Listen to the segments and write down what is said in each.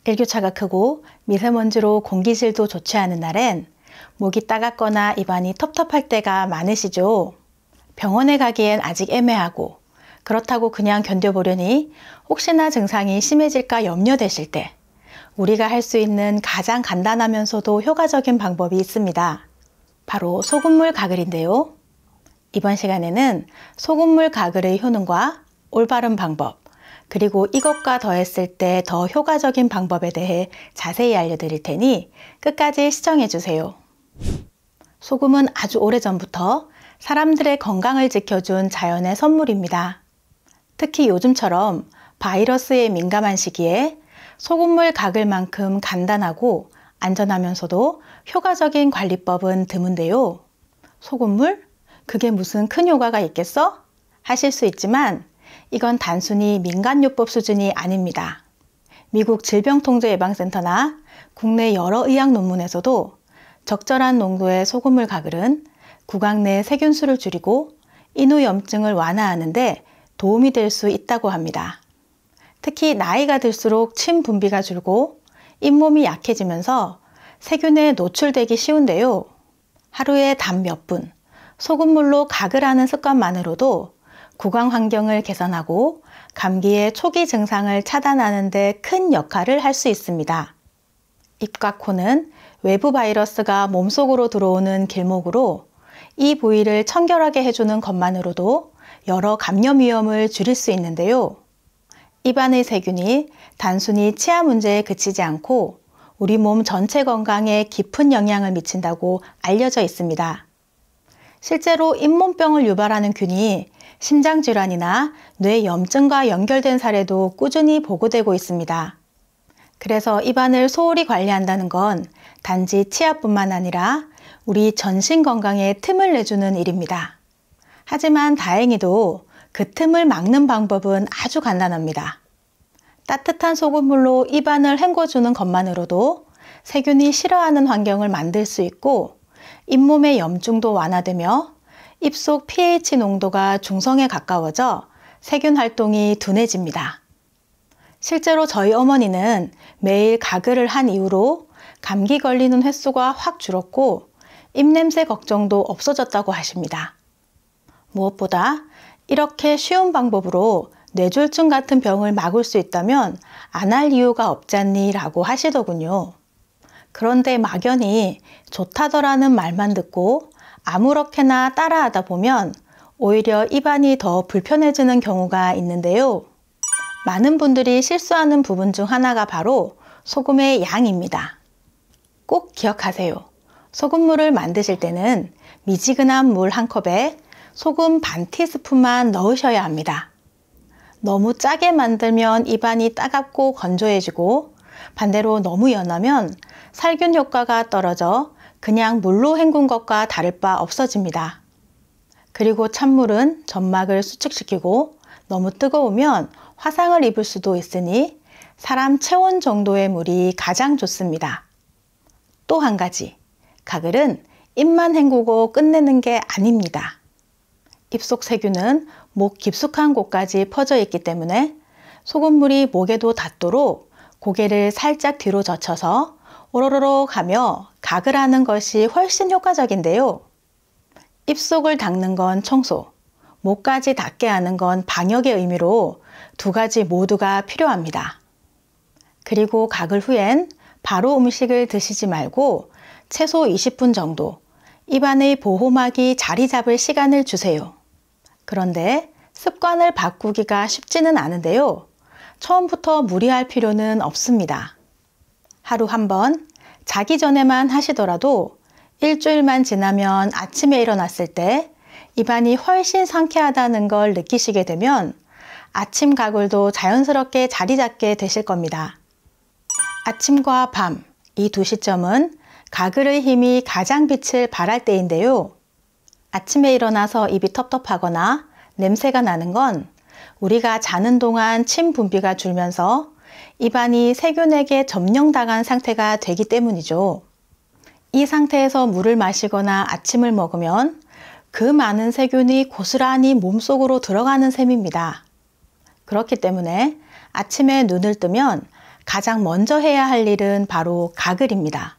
일교차가 크고 미세먼지로 공기질도 좋지 않은 날엔 목이 따갑거나 입안이 텁텁할 때가 많으시죠? 병원에 가기엔 아직 애매하고 그렇다고 그냥 견뎌보려니 혹시나 증상이 심해질까 염려되실 때 우리가 할 수 있는 가장 간단하면서도 효과적인 방법이 있습니다. 바로 소금물 가글인데요. 이번 시간에는 소금물 가글의 효능과 올바른 방법, 그리고 이것과 더했을 때 더 효과적인 방법에 대해 자세히 알려드릴 테니 끝까지 시청해주세요. 소금은 아주 오래전부터 사람들의 건강을 지켜준 자연의 선물입니다. 특히 요즘처럼 바이러스에 민감한 시기에 소금물 가글만큼 간단하고 안전하면서도 효과적인 관리법은 드문데요. 소금물? 그게 무슨 큰 효과가 있겠어? 하실 수 있지만 이건 단순히 민간요법 수준이 아닙니다. 미국 질병통제예방센터나 국내 여러 의학 논문에서도 적절한 농도의 소금물 가글은 구강 내 세균수를 줄이고 인후염증을 완화하는 데 도움이 될 수 있다고 합니다. 특히 나이가 들수록 침 분비가 줄고 잇몸이 약해지면서 세균에 노출되기 쉬운데요. 하루에 단 몇 분 소금물로 가글하는 습관만으로도 구강 환경을 개선하고 감기의 초기 증상을 차단하는 데 큰 역할을 할 수 있습니다. 입과 코는 외부 바이러스가 몸속으로 들어오는 길목으로 이 부위를 청결하게 해주는 것만으로도 여러 감염 위험을 줄일 수 있는데요. 입안의 세균이 단순히 치아 문제에 그치지 않고 우리 몸 전체 건강에 깊은 영향을 미친다고 알려져 있습니다. 실제로 잇몸병을 유발하는 균이 심장질환이나 뇌염증과 연결된 사례도 꾸준히 보고되고 있습니다. 그래서 입안을 소홀히 관리한다는 건 단지 치아뿐만 아니라 우리 전신 건강에 틈을 내주는 일입니다. 하지만 다행히도 그 틈을 막는 방법은 아주 간단합니다. 따뜻한 소금물로 입안을 헹궈주는 것만으로도 세균이 싫어하는 환경을 만들 수 있고 잇몸의 염증도 완화되며 입속 pH 농도가 중성에 가까워져 세균 활동이 둔해집니다. 실제로 저희 어머니는 매일 가글을 한 이후로 감기 걸리는 횟수가 확 줄었고 입냄새 걱정도 없어졌다고 하십니다. 무엇보다 이렇게 쉬운 방법으로 뇌졸중 같은 병을 막을 수 있다면 안 할 이유가 없잖니 라고 하시더군요. 그런데 막연히 좋다더라는 말만 듣고 아무렇게나 따라하다 보면 오히려 입안이 더 불편해지는 경우가 있는데요. 많은 분들이 실수하는 부분 중 하나가 바로 소금의 양입니다. 꼭 기억하세요. 소금물을 만드실 때는 미지근한 물 한 컵에 소금 반 티스푼만 넣으셔야 합니다. 너무 짜게 만들면 입안이 따갑고 건조해지고 반대로 너무 연하면 살균 효과가 떨어져 그냥 물로 헹군 것과 다를 바 없어집니다. 그리고 찬물은 점막을 수축시키고 너무 뜨거우면 화상을 입을 수도 있으니 사람 체온 정도의 물이 가장 좋습니다. 또 한 가지, 가글은 입만 헹구고 끝내는 게 아닙니다. 입속 세균은 목 깊숙한 곳까지 퍼져 있기 때문에 소금물이 목에도 닿도록 고개를 살짝 뒤로 젖혀서 오로로록 하며 가글하는 것이 훨씬 효과적인데요. 입속을 닦는 건 청소, 목까지 닿게 하는 건 방역의 의미로 두 가지 모두가 필요합니다. 그리고 가글 후엔 바로 음식을 드시지 말고 최소 20분 정도 입안의 보호막이 자리 잡을 시간을 주세요. 그런데 습관을 바꾸기가 쉽지는 않은데요. 처음부터 무리할 필요는 없습니다. 하루 한 번, 자기 전에만 하시더라도 일주일만 지나면 아침에 일어났을 때 입안이 훨씬 상쾌하다는 걸 느끼시게 되면 아침 가글도 자연스럽게 자리 잡게 되실 겁니다. 아침과 밤, 이 두 시점은 가글의 힘이 가장 빛을 발할 때인데요. 아침에 일어나서 입이 텁텁하거나 냄새가 나는 건 우리가 자는 동안 침 분비가 줄면서 입안이 세균에게 점령당한 상태가 되기 때문이죠. 이 상태에서 물을 마시거나 아침을 먹으면 그 많은 세균이 고스란히 몸속으로 들어가는 셈입니다. 그렇기 때문에 아침에 눈을 뜨면 가장 먼저 해야 할 일은 바로 가글입니다.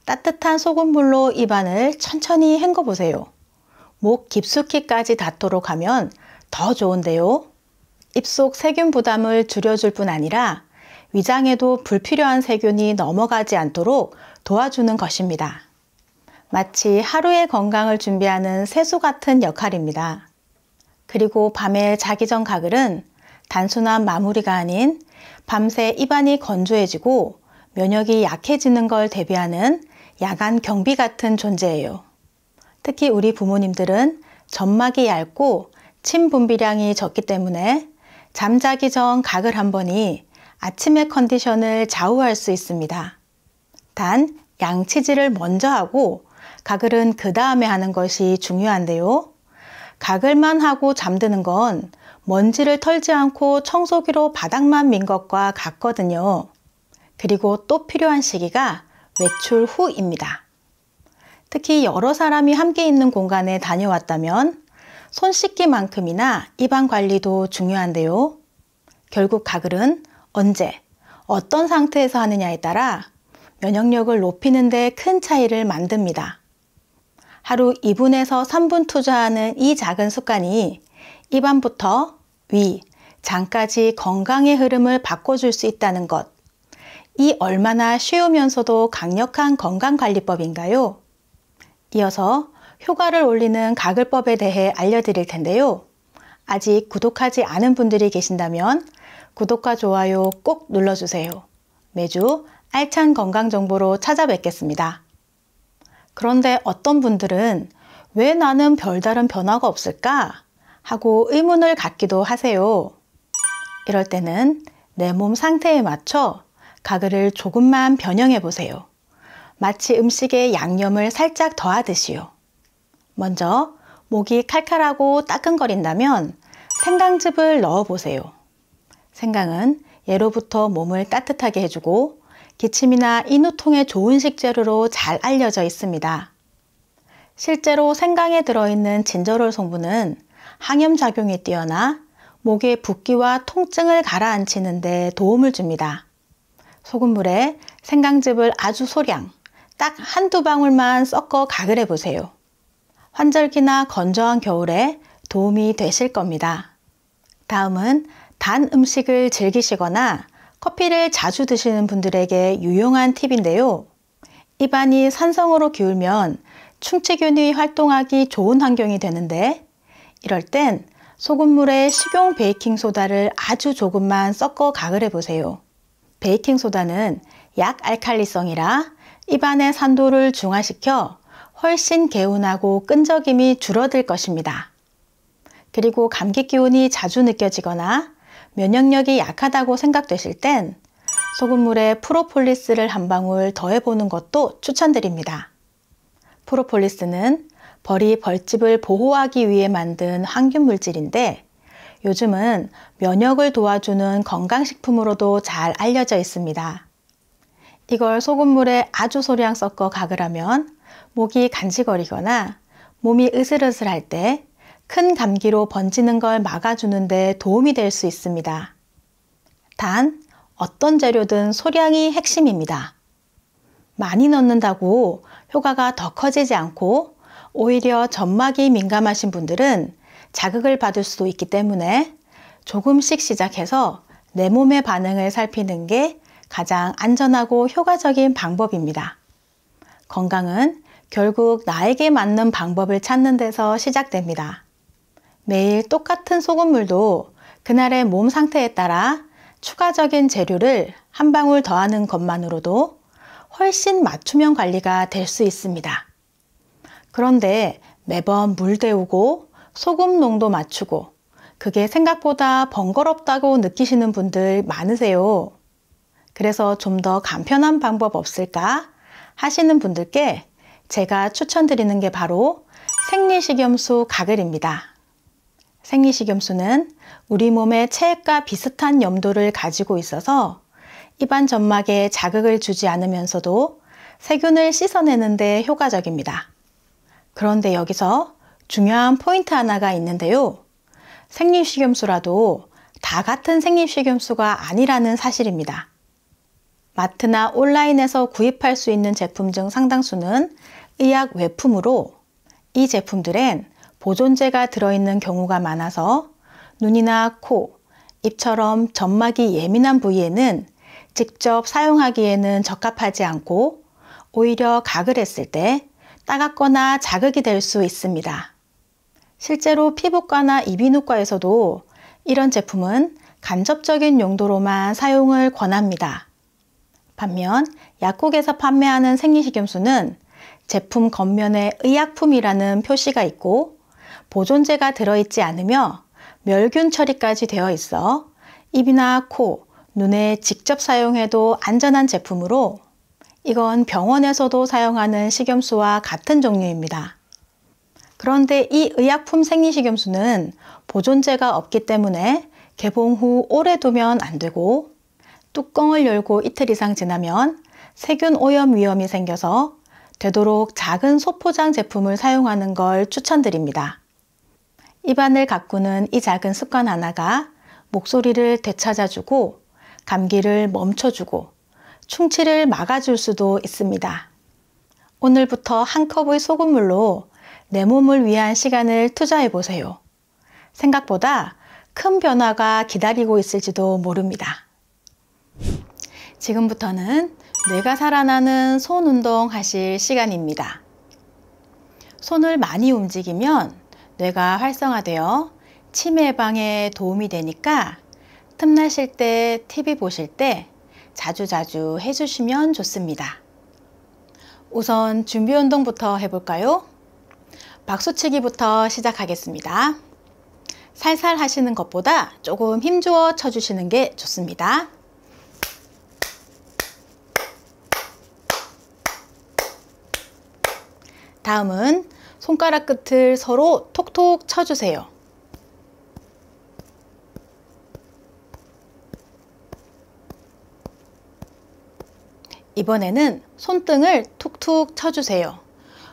따뜻한 소금물로 입안을 천천히 헹궈보세요. 목 깊숙이까지 닿도록 하면 더 좋은데요. 입속 세균 부담을 줄여줄 뿐 아니라 위장에도 불필요한 세균이 넘어가지 않도록 도와주는 것입니다. 마치 하루의 건강을 준비하는 세수 같은 역할입니다. 그리고 밤에 자기 전 가글은 단순한 마무리가 아닌 밤새 입안이 건조해지고 면역이 약해지는 걸 대비하는 야간 경비 같은 존재예요. 특히 우리 부모님들은 점막이 얇고 침 분비량이 적기 때문에 잠자기 전 가글 한 번이 아침의 컨디션을 좌우할 수 있습니다. 단 양치질을 먼저 하고 가글은 그 다음에 하는 것이 중요한데요. 가글만 하고 잠드는 건 먼지를 털지 않고 청소기로 바닥만 민 것과 같거든요. 그리고 또 필요한 시기가 외출 후입니다. 특히 여러 사람이 함께 있는 공간에 다녀왔다면 손 씻기만큼이나 입안 관리도 중요한데요. 결국 가글은 언제, 어떤 상태에서 하느냐에 따라 면역력을 높이는 데 큰 차이를 만듭니다. 하루 2분에서 3분 투자하는 이 작은 습관이 입안부터 위, 장까지 건강의 흐름을 바꿔줄 수 있다는 것. 이 얼마나 쉬우면서도 강력한 건강관리법인가요? 이어서 효과를 올리는 가글법에 대해 알려드릴 텐데요. 아직 구독하지 않은 분들이 계신다면 구독과 좋아요 꼭 눌러주세요. 매주 알찬 건강 정보로 찾아뵙겠습니다. 그런데 어떤 분들은 왜 나는 별다른 변화가 없을까? 하고 의문을 갖기도 하세요. 이럴 때는 내 몸 상태에 맞춰 가글을 조금만 변형해 보세요. 마치 음식에 양념을 살짝 더하듯이요. 먼저 목이 칼칼하고 따끔거린다면 생강즙을 넣어 보세요. 생강은 예로부터 몸을 따뜻하게 해주고 기침이나 인후통에 좋은 식재료로 잘 알려져 있습니다. 실제로 생강에 들어있는 진저롤 성분은 항염작용이 뛰어나 목의 붓기와 통증을 가라앉히는 데 도움을 줍니다. 소금물에 생강즙을 아주 소량, 딱 한두 방울만 섞어 가글해 보세요. 환절기나 건조한 겨울에 도움이 되실 겁니다. 다음은 단 음식을 즐기시거나 커피를 자주 드시는 분들에게 유용한 팁인데요. 입안이 산성으로 기울면 충치균이 활동하기 좋은 환경이 되는데 이럴 땐 소금물에 식용 베이킹소다를 아주 조금만 섞어 가글해 보세요. 베이킹소다는 약알칼리성이라 입안의 산도를 중화시켜 훨씬 개운하고 끈적임이 줄어들 것입니다. 그리고 감기 기운이 자주 느껴지거나 면역력이 약하다고 생각되실 땐 소금물에 프로폴리스를 한 방울 더해보는 것도 추천드립니다. 프로폴리스는 벌이 벌집을 보호하기 위해 만든 항균 물질인데 요즘은 면역을 도와주는 건강식품으로도 잘 알려져 있습니다. 이걸 소금물에 아주 소량 섞어 가글하면 목이 간지거리거나 몸이 으슬으슬할 때 큰 감기로 번지는 걸 막아주는 데 도움이 될 수 있습니다. 단, 어떤 재료든 소량이 핵심입니다. 많이 넣는다고 효과가 더 커지지 않고 오히려 점막이 민감하신 분들은 자극을 받을 수도 있기 때문에 조금씩 시작해서 내 몸의 반응을 살피는 게 가장 안전하고 효과적인 방법입니다. 건강은 결국 나에게 맞는 방법을 찾는 데서 시작됩니다. 매일 똑같은 소금물도 그날의 몸 상태에 따라 추가적인 재료를 한 방울 더하는 것만으로도 훨씬 맞춤형 관리가 될 수 있습니다. 그런데 매번 물 데우고 소금 농도 맞추고 그게 생각보다 번거롭다고 느끼시는 분들 많으세요. 그래서 좀 더 간편한 방법 없을까 하시는 분들께 제가 추천드리는 게 바로 생리식염수 가글입니다. 생리식염수는 우리 몸의 체액과 비슷한 염도를 가지고 있어서 입안 점막에 자극을 주지 않으면서도 세균을 씻어내는 데 효과적입니다. 그런데 여기서 중요한 포인트 하나가 있는데요. 생리식염수라도 다 같은 생리식염수가 아니라는 사실입니다. 마트나 온라인에서 구입할 수 있는 제품 중 상당수는 의약 외품으로 이 제품들엔 보존제가 들어있는 경우가 많아서 눈이나 코, 입처럼 점막이 예민한 부위에는 직접 사용하기에는 적합하지 않고 오히려 각을 했을 때 따갑거나 자극이 될 수 있습니다. 실제로 피부과나 이비인후과에서도 이런 제품은 간접적인 용도로만 사용을 권합니다. 반면 약국에서 판매하는 생리식염수는 제품 겉면에 의약품이라는 표시가 있고 보존제가 들어있지 않으며 멸균 처리까지 되어 있어 입이나 코, 눈에 직접 사용해도 안전한 제품으로 이건 병원에서도 사용하는 식염수와 같은 종류입니다. 그런데 이 의약품 생리식염수는 보존제가 없기 때문에 개봉 후 오래 두면 안 되고 뚜껑을 열고 이틀 이상 지나면 세균 오염 위험이 생겨서 되도록 작은 소포장 제품을 사용하는 걸 추천드립니다. 입안을 가꾸는 이 작은 습관 하나가 목소리를 되찾아주고 감기를 멈춰주고 충치를 막아줄 수도 있습니다. 오늘부터 한 컵의 소금물로 내 몸을 위한 시간을 투자해보세요. 생각보다 큰 변화가 기다리고 있을지도 모릅니다. 지금부터는 뇌가 살아나는 손 운동 하실 시간입니다. 손을 많이 움직이면 뇌가 활성화되어 치매 예방에 도움이 되니까 틈나실 때, TV 보실 때 자주자주 해주시면 좋습니다. 우선 준비 운동부터 해볼까요? 박수치기부터 시작하겠습니다. 살살 하시는 것보다 조금 힘주어 쳐주시는 게 좋습니다. 다음은 손가락 끝을 서로 톡톡 쳐주세요. 이번에는 손등을 툭툭 쳐주세요.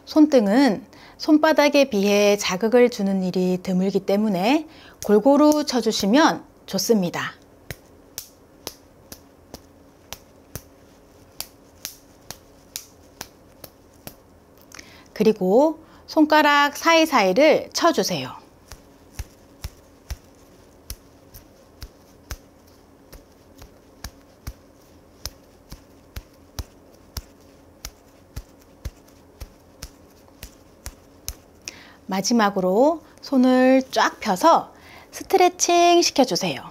손등은 손바닥에 비해 자극을 주는 일이 드물기 때문에 골고루 쳐주시면 좋습니다. 그리고 손가락 사이사이를 쳐주세요. 마지막으로 손을 쫙 펴서 스트레칭 시켜주세요.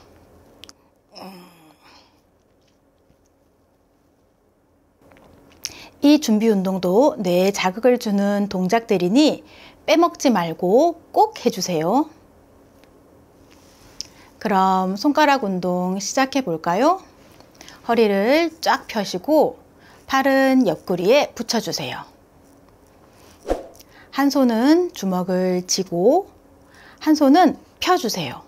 이 준비 운동도 뇌에 자극을 주는 동작들이니 빼먹지 말고 꼭 해주세요. 그럼 손가락 운동 시작해 볼까요? 허리를 쫙 펴시고 팔은 옆구리에 붙여주세요. 한 손은 주먹을 쥐고 한 손은 펴주세요.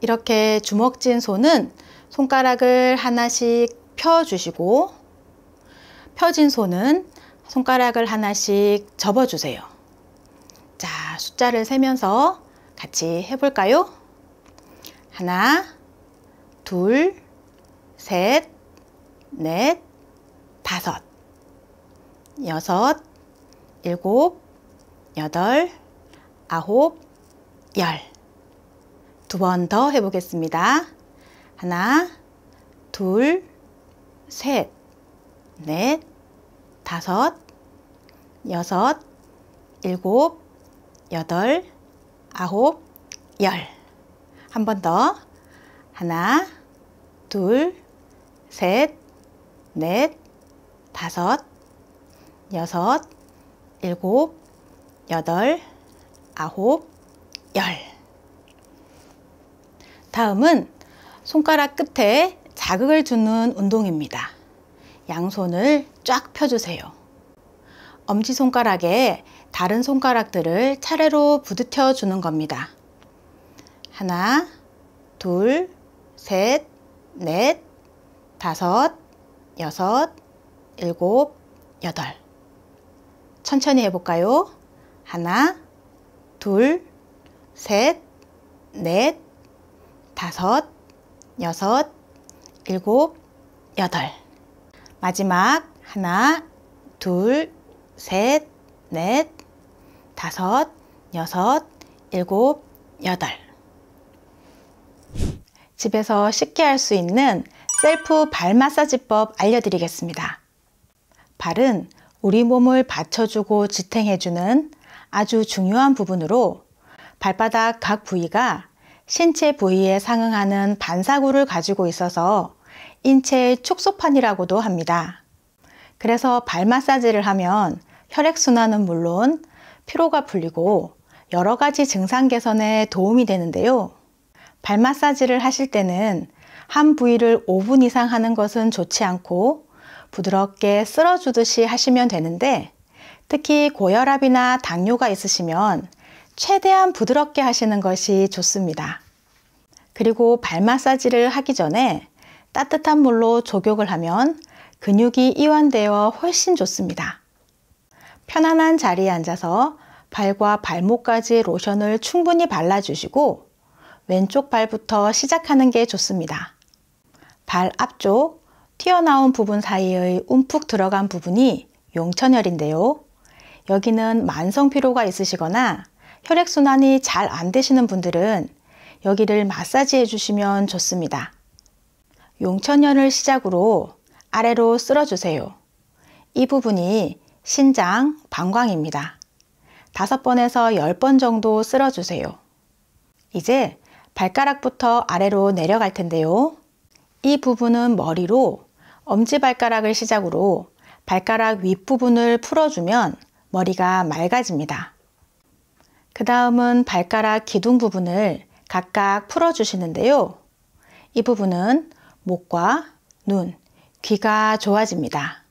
이렇게 주먹 쥔 손은 손가락을 하나씩 펴주시고 펴진 손은 손가락을 하나씩 접어주세요. 자, 숫자를 세면서 같이 해볼까요? 하나, 둘, 셋, 넷, 다섯, 여섯, 일곱, 여덟, 아홉, 열. 두 번 더 해보겠습니다. 하나, 둘, 셋, 넷, 다섯, 여섯, 일곱, 여덟, 아홉, 열. 한 번 더. 하나, 둘, 셋, 넷, 다섯, 여섯, 일곱, 여덟, 아홉, 열. 다음은 손가락 끝에 자극을 주는 운동입니다. 양손을 쫙 펴주세요. 엄지손가락에 다른 손가락들을 차례로 부딪혀 주는 겁니다. 하나, 둘, 셋, 넷, 다섯, 여섯, 일곱, 여덟. 천천히 해볼까요? 하나, 둘, 셋, 넷, 다섯, 여섯, 일곱, 8. 마지막 하나, 둘, 셋, 넷, 다섯, 여섯, 일곱, 여덟. 집에서 쉽게 할 수 있는 셀프 발 마사지법 알려드리겠습니다. 발은 우리 몸을 받쳐주고 지탱해주는 아주 중요한 부분으로 발바닥 각 부위가 신체 부위에 상응하는 반사구를 가지고 있어서 인체의 축소판이라고도 합니다. 그래서 발 마사지를 하면 혈액순환은 물론 피로가 풀리고 여러 가지 증상 개선에 도움이 되는데요. 발 마사지를 하실 때는 한 부위를 5분 이상 하는 것은 좋지 않고 부드럽게 쓸어주듯이 하시면 되는데, 특히 고혈압이나 당뇨가 있으시면 최대한 부드럽게 하시는 것이 좋습니다. 그리고 발 마사지를 하기 전에 따뜻한 물로 족욕을 하면 근육이 이완되어 훨씬 좋습니다. 편안한 자리에 앉아서 발과 발목까지 로션을 충분히 발라주시고 왼쪽 발부터 시작하는 게 좋습니다. 발 앞쪽 튀어나온 부분 사이의 움푹 들어간 부분이 용천혈인데요. 여기는 만성 피로가 있으시거나 혈액순환이 잘 안 되시는 분들은 여기를 마사지해 주시면 좋습니다. 용천혈을 시작으로 아래로 쓸어주세요. 이 부분이 신장, 방광입니다. 5번에서 10번 정도 쓸어주세요. 이제 발가락부터 아래로 내려갈 텐데요. 이 부분은 머리로 엄지발가락을 시작으로 발가락 윗부분을 풀어주면 머리가 맑아집니다. 그 다음은 발가락 기둥 부분을 각각 풀어주시는데요. 이 부분은 목과 눈, 귀가 좋아집니다.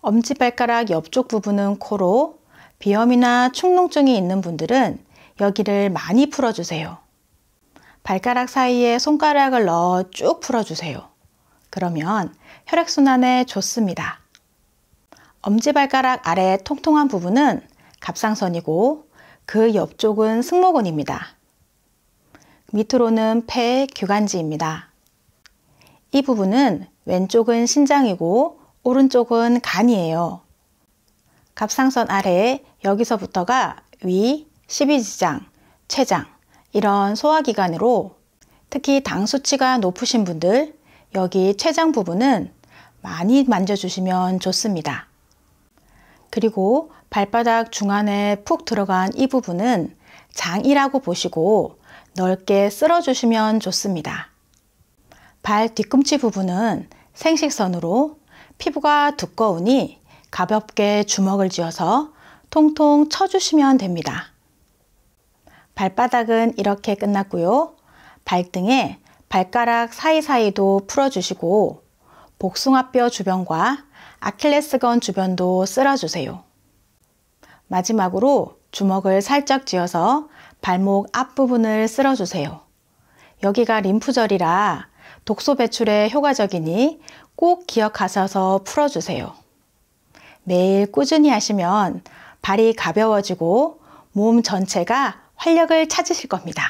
엄지발가락 옆쪽 부분은 코로, 비염이나 축농증이 있는 분들은 여기를 많이 풀어주세요. 발가락 사이에 손가락을 넣어 쭉 풀어주세요. 그러면 혈액순환에 좋습니다. 엄지발가락 아래 통통한 부분은 갑상선이고 그 옆쪽은 승모근입니다. 밑으로는 폐, 규간지입니다. 이 부분은 왼쪽은 신장이고 오른쪽은 간이에요. 갑상선 아래 여기서부터가 위, 십이지장, 췌장 이런 소화기관으로 특히 당 수치가 높으신 분들 여기 췌장 부분은 많이 만져주시면 좋습니다. 그리고 발바닥 중안에 푹 들어간 이 부분은 장이라고 보시고 넓게 쓸어주시면 좋습니다. 발 뒤꿈치 부분은 생식선으로 피부가 두꺼우니 가볍게 주먹을 쥐어서 통통 쳐주시면 됩니다. 발바닥은 이렇게 끝났고요. 발등에 발가락 사이사이도 풀어주시고 복숭아뼈 주변과 아킬레스건 주변도 쓸어주세요. 마지막으로 주먹을 살짝 쥐어서 발목 앞부분을 쓸어주세요. 여기가 림프절이라 독소 배출에 효과적이니 꼭 기억하셔서 풀어주세요. 매일 꾸준히 하시면 발이 가벼워지고 몸 전체가 활력을 찾으실 겁니다.